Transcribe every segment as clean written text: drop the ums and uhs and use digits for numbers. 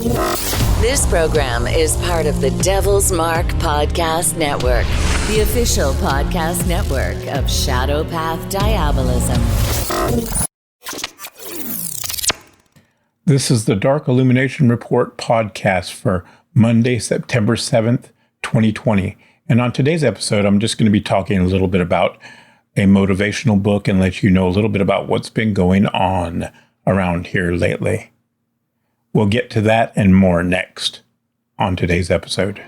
This program is part of the Devil's Mark Podcast Network, the official podcast network of Shadow Path Diabolism. This is the Dark Illumination Report podcast for Monday, September 7th, 2020. And on today's episode, I'm just going to be talking a little bit about a motivational book and let you know a little bit about what's been going on around here lately. We'll get to that and more next on today's episode.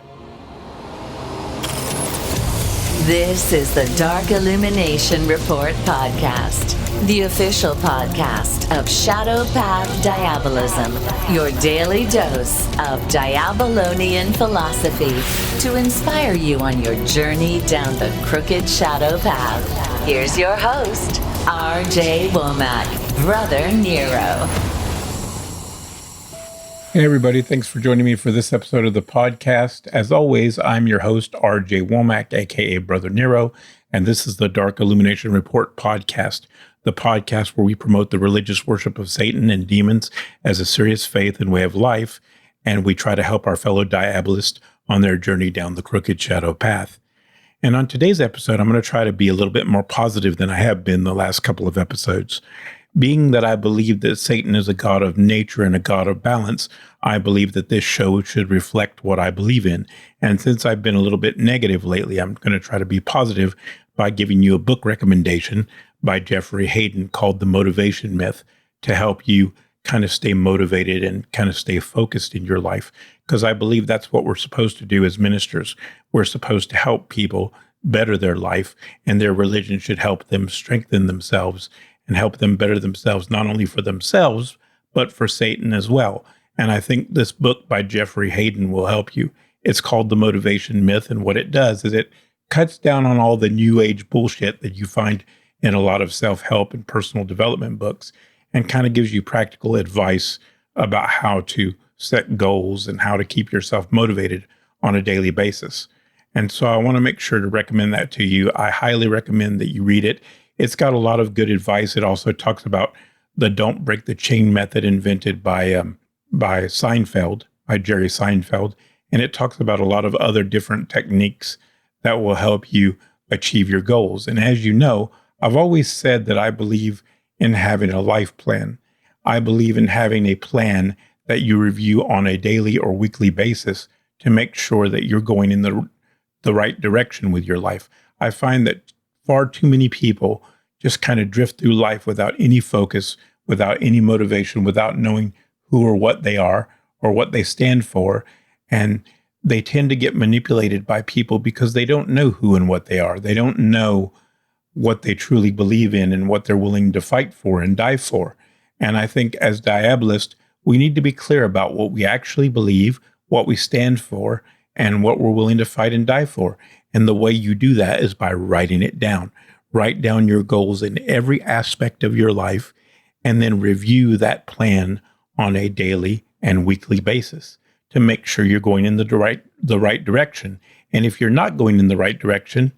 This is the Dark Illumination Report podcast, the official podcast of Shadow Path Diabolism, your daily dose of Diabolonian philosophy to inspire you on your journey down the crooked shadow path. Here's your host, R.J. Womack, Brother Nero. Hey everybody, thanks for joining me for this episode of the podcast. As always, I'm your host, R.J. Womack, aka Brother Nero, and this is the Dark Illumination Report podcast, the podcast where we promote the religious worship of Satan and demons as a serious faith and way of life, and we try to help our fellow diabolists on their journey down the crooked shadow path. And on today's episode, I'm going to try to be a little bit more positive than I have been the last couple of episodes. Being that I believe that Satan is a god of nature and a god of balance, I believe that this show should reflect what I believe in. And since I've been a little bit negative lately, I'm going to try to be positive by giving you a book recommendation by Jeffrey Hayden called The Motivation Myth to help you kind of stay motivated and kind of stay focused in your life. Because I believe that's what we're supposed to do as ministers. We're supposed to help people better their life, and their religion should help them strengthen themselves and help them better themselves, not only for themselves, but for Satan as well. And I think this book by Jeffrey Hayden will help you. It's called The Motivation Myth, and what it does is it cuts down on all the new age bullshit that you find in a lot of self-help and personal development books, and kind of gives you practical advice about how to set goals and how to keep yourself motivated on a daily basis. And so I want to make sure to recommend that to you. I highly recommend that you read it. It's got a lot of good advice. It also talks about the don't break the chain method invented by Seinfeld, by Jerry Seinfeld. And it talks about a lot of other different techniques that will help you achieve your goals. And as you know, I've always said that I believe in having a life plan. I believe in having a plan that you review on a daily or weekly basis to make sure that you're going in the right direction with your life. I find that far too many people just kind of drift through life without any focus, without any motivation, without knowing who or what they are or what they stand for. And they tend to get manipulated by people because they don't know who and what they are. They don't know what they truly believe in and what they're willing to fight for and die for. And I think as diabolists, we need to be clear about what we actually believe, what we stand for, and what we're willing to fight and die for. And the way you do that is by writing it down. Write down your goals in every aspect of your life, and then review that plan on a daily and weekly basis to make sure you're going in the right direction. And if you're not going in the right direction,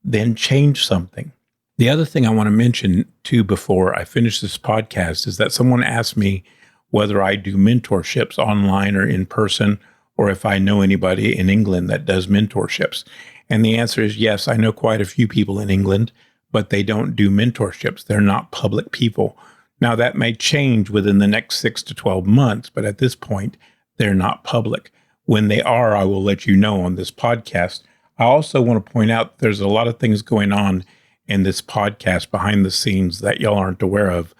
then change something. The other thing I want to mention too before I finish this podcast is that someone asked me whether I do mentorships online or in person, or if I know anybody in England that does mentorships. And the answer is yes, I know quite a few people in England, but they don't do mentorships. They're not public people. Now, that may change within the next 6 to 12 months, but at this point, they're not public. When they are, I will let you know on this podcast. I also want to point out there's a lot of things going on in this podcast behind the scenes that y'all aren't aware of.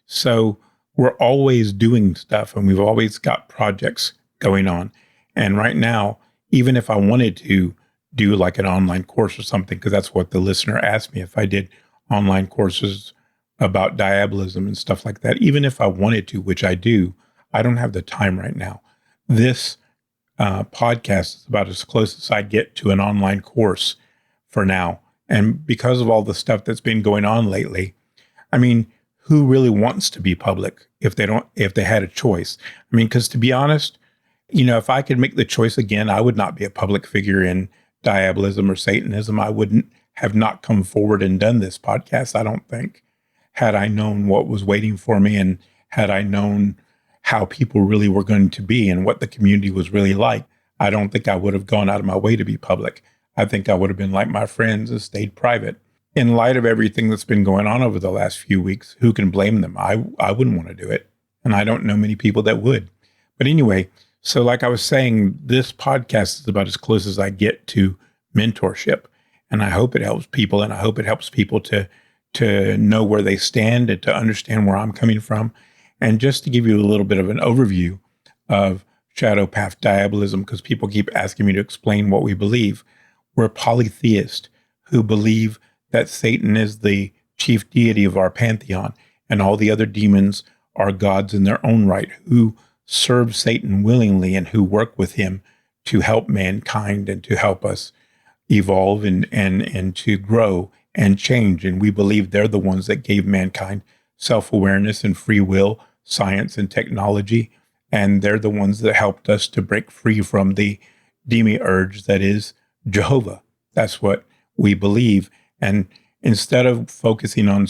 So we're always doing stuff, and we've always got projects going on. And right now, even if I wanted to do like an online course or something, because that's what the listener asked me, if I did online courses about diabolism and stuff like that, even if I wanted to, which I do, I don't have the time right now. This podcast is about as close as I get to an online course for now. And because of all the stuff that's been going on lately, I mean, who really wants to be public if they had a choice? I mean, because to be honest, if I could make the choice again, I would not be a public figure in diabolism or Satanism. I wouldn't have not come forward and done this podcast, I don't think, had I known what was waiting for me and had I known how people really were going to be and what the community was really like, I don't think I would have gone out of my way to be public. I think I would have been like my friends and stayed private. In light of everything that's been going on over the last few weeks, who can blame them? I wouldn't want to do it. And I don't know many people that would. But anyway, so like I was saying, this podcast is about as close as I get to mentorship. And I hope it helps people. And I hope it helps people to know where they stand and to understand where I'm coming from. And just to give you a little bit of an overview of shadow path diabolism, because people keep asking me to explain what we believe. We're polytheists who believe that Satan is the chief deity of our pantheon, and all the other demons are gods in their own right, who serve Satan willingly and who work with him to help mankind and to help us evolve and to grow and change. And we believe they're the ones that gave mankind self-awareness and free will, science and technology. And they're the ones that helped us to break free from the demiurge that is Jehovah. That's what we believe. And instead of focusing on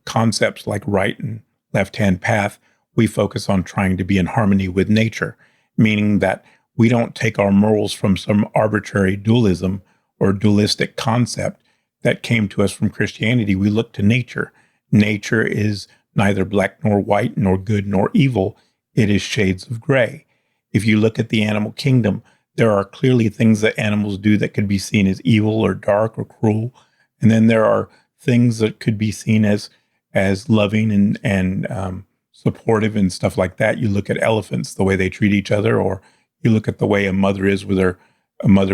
concepts like right and left-hand path, we focus on trying to be in harmony with nature, meaning that we don't take our morals from some arbitrary dualism or dualistic concept that came to us from Christianity. We look to nature. Nature is neither black nor white, nor good nor evil. It is shades of gray. If you look at the animal kingdom, there are clearly things that animals do that could be seen as evil or dark or cruel. And then there are things that could be seen as loving and supportive and stuff like that. You look at elephants, the way they treat each other, or you look at the way a mother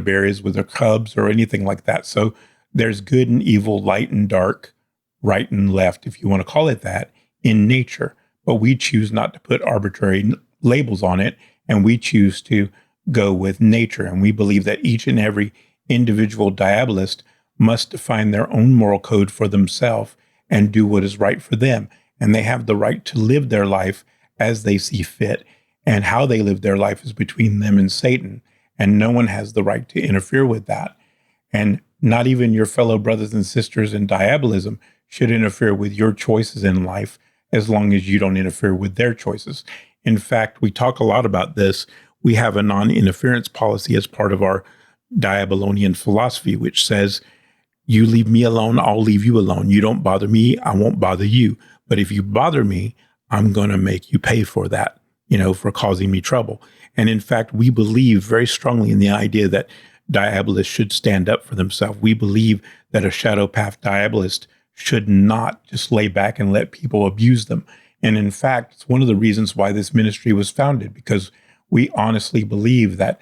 bear is with her cubs, or anything like that. So there's good and evil, light and dark, right and left, if you want to call it that, in nature. But we choose not to put arbitrary labels on it, and we choose to go with nature. And we believe that each and every individual diabolist must define their own moral code for themselves and do what is right for them. And they have the right to live their life as they see fit. And how they live their life is between them and Satan. And no one has the right to interfere with that. And not even your fellow brothers and sisters in diabolism should interfere with your choices in life, as long as you don't interfere with their choices. In fact, we talk a lot about this. We have a non-interference policy as part of our Diabolonian philosophy, which says, you leave me alone, I'll leave you alone. You don't bother me, I won't bother you. But if you bother me, I'm going to make you pay for that, for causing me trouble. And in fact, we believe very strongly in the idea that diabolists should stand up for themselves. We believe that a shadow path diabolist should not just lay back and let people abuse them. And in fact, it's one of the reasons why this ministry was founded, because we honestly believe that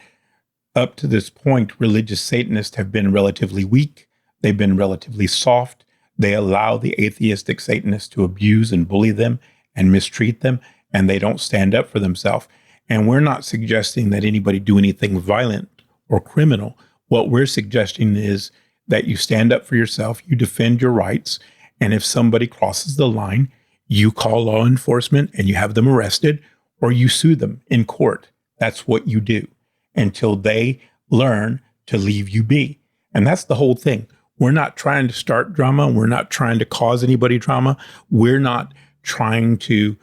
up to this point, religious Satanists have been relatively weak. They've been relatively soft. They allow the atheistic Satanists to abuse and bully them and mistreat them, and they don't stand up for themselves. And we're not suggesting that anybody do anything violent or criminal. What we're suggesting is that you stand up for yourself, you defend your rights, and if somebody crosses the line, you call law enforcement and you have them arrested, or you sue them in court. That's what you do until they learn to leave you be. And that's the whole thing. We're not trying to start drama. We're not trying to cause anybody drama. We're not trying to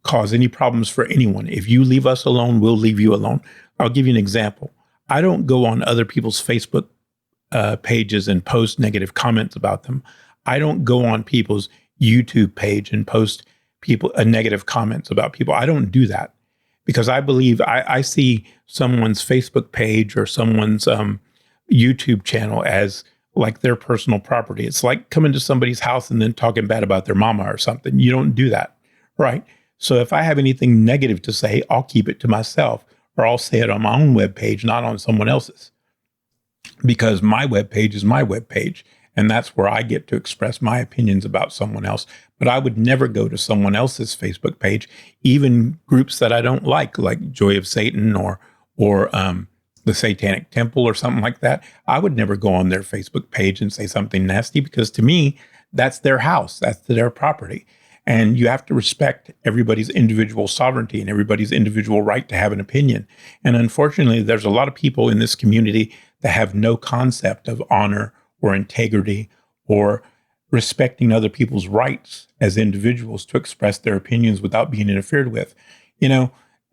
cause any problems for anyone. If you leave us alone, we'll leave you alone. I'll give you an example. I don't go on other people's Facebook pages and post negative comments about them. I don't go on people's YouTube page and post negative comments about people. I don't do that because I believe I see someone's Facebook page or someone's YouTube channel as like their personal property. It's like coming to somebody's house and then talking bad about their mama or something. You don't do that, right? So if I have anything negative to say, I'll keep it to myself, or I'll say it on my own webpage, not on someone else's, because my webpage is my webpage. And that's where I get to express my opinions about someone else. But I would never go to someone else's Facebook page, even groups that I don't like Joy of Satan or the Satanic Temple or something like that. I would never go on their Facebook page and say something nasty, because to me, that's their house. That's their property. And you have to respect everybody's individual sovereignty and everybody's individual right to have an opinion. And unfortunately, there's a lot of people in this community that have no concept of honor or integrity or respecting other people's rights as individuals to express their opinions without being interfered with.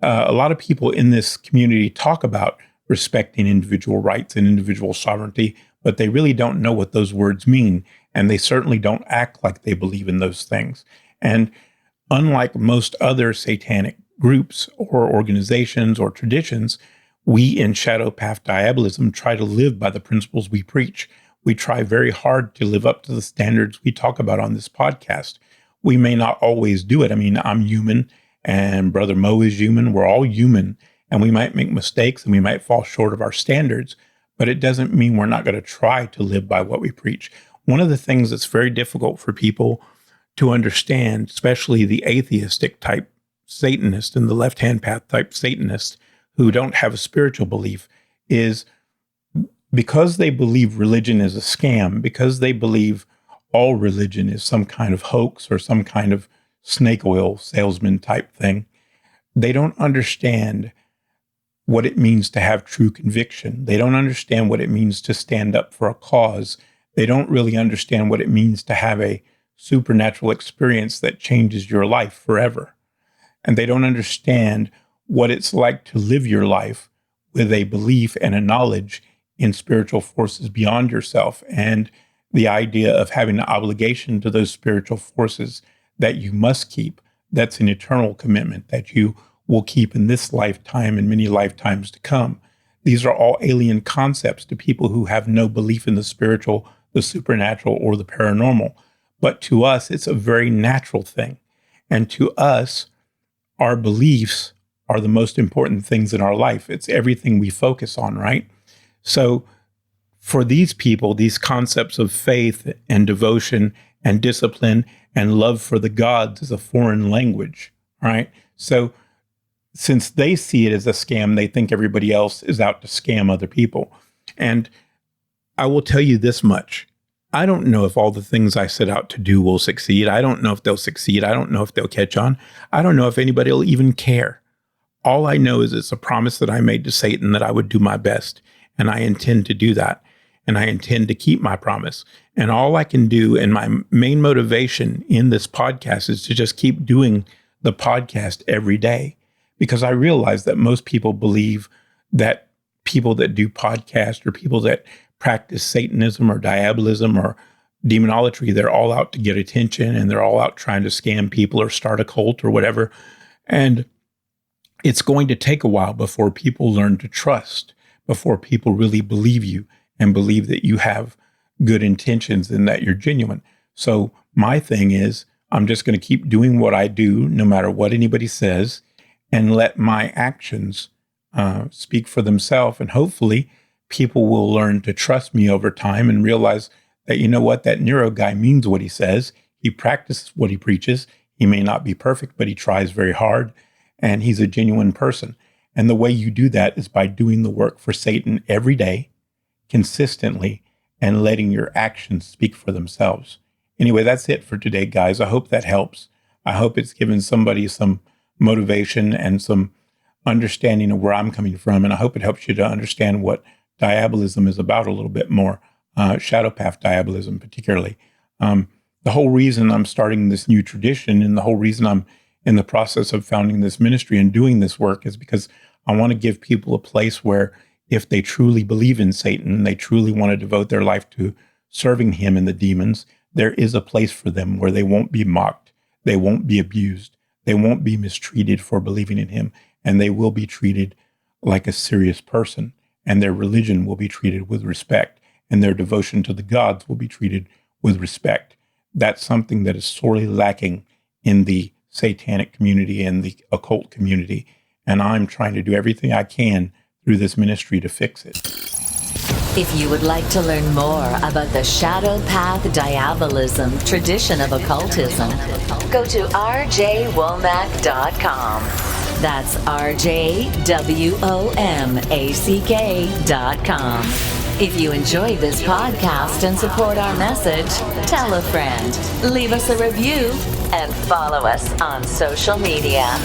A lot of people in this community talk about respecting individual rights and individual sovereignty, but they really don't know what those words mean. And they certainly don't act like they believe in those things. And unlike most other satanic groups or organizations or traditions, we in Shadow Path Diabolism try to live by the principles we preach. We try very hard to live up to the standards we talk about on this podcast. We may not always do it. I mean, I'm human and Brother Mo is human. We're all human, and we might make mistakes and we might fall short of our standards, but it doesn't mean we're not going to try to live by what we preach. One of the things that's very difficult for people to understand, especially the atheistic type Satanist and the left-hand path type Satanist who don't have a spiritual belief, is because they believe religion is a scam, because they believe all religion is some kind of hoax or some kind of snake oil salesman type thing, they don't understand what it means to have true conviction. They don't understand what it means to stand up for a cause. They don't really understand what it means to have a supernatural experience that changes your life forever. And they don't understand what it's like to live your life with a belief and a knowledge in spiritual forces beyond yourself, and the idea of having an obligation to those spiritual forces that you must keep. That's an eternal commitment that you will keep in this lifetime and many lifetimes to come. These are all alien concepts to people who have no belief in the spiritual, the supernatural, or the paranormal. But to us, it's a very natural thing. And to us, our beliefs are the most important things in our life. It's everything we focus on, right? So for these people, these concepts of faith and devotion and discipline and love for the gods is a foreign language, right? So since they see it as a scam, they think everybody else is out to scam other people. And I will tell you this much. I don't know if all the things I set out to do will succeed. I don't know if they'll succeed. I don't know if they'll catch on. I don't know if anybody will even care. All I know is it's a promise that I made to Satan that I would do my best. And I intend to do that. And I intend to keep my promise. And all I can do, and my main motivation in this podcast, is to just keep doing the podcast every day. Because I realize that most people believe that people that do podcasts or people that practice Satanism or diabolism or demonolatry, they're all out to get attention and they're all out trying to scam people or start a cult or whatever. And it's going to take a while before people learn to trust, before people really believe you and believe that you have good intentions and that you're genuine. So my thing is, I'm just going to keep doing what I do, no matter what anybody says, and let my actions speak for themselves. And hopefully people will learn to trust me over time and realize that, you know what, that Nero guy means what he says. He practices what he preaches. He may not be perfect, but he tries very hard, and he's a genuine person. And the way you do that is by doing the work for Satan every day, consistently, and letting your actions speak for themselves. Anyway, that's it for today, guys. I hope that helps. I hope it's given somebody some motivation and some understanding of where I'm coming from. And I hope it helps you to understand what diabolism is about a little bit more, Shadow Path Diabolism particularly. The whole reason I'm starting this new tradition and the whole reason I'm in the process of founding this ministry and doing this work is because I want to give people a place where if they truly believe in Satan, they truly want to devote their life to serving him and the demons, there is a place for them where they won't be mocked, they won't be abused, they won't be mistreated for believing in him, and they will be treated like a serious person, and their religion will be treated with respect, and their devotion to the gods will be treated with respect. That's something that is sorely lacking in the satanic community and the occult community, and I'm trying to do everything I can through this ministry to fix it. If you would like to learn more about the Shadow Path Diabolism tradition of occultism, go to rjwomack.com. That's rjwomack.com. If you enjoyed this podcast and support our message, tell a friend, leave us a review, and follow us on social media.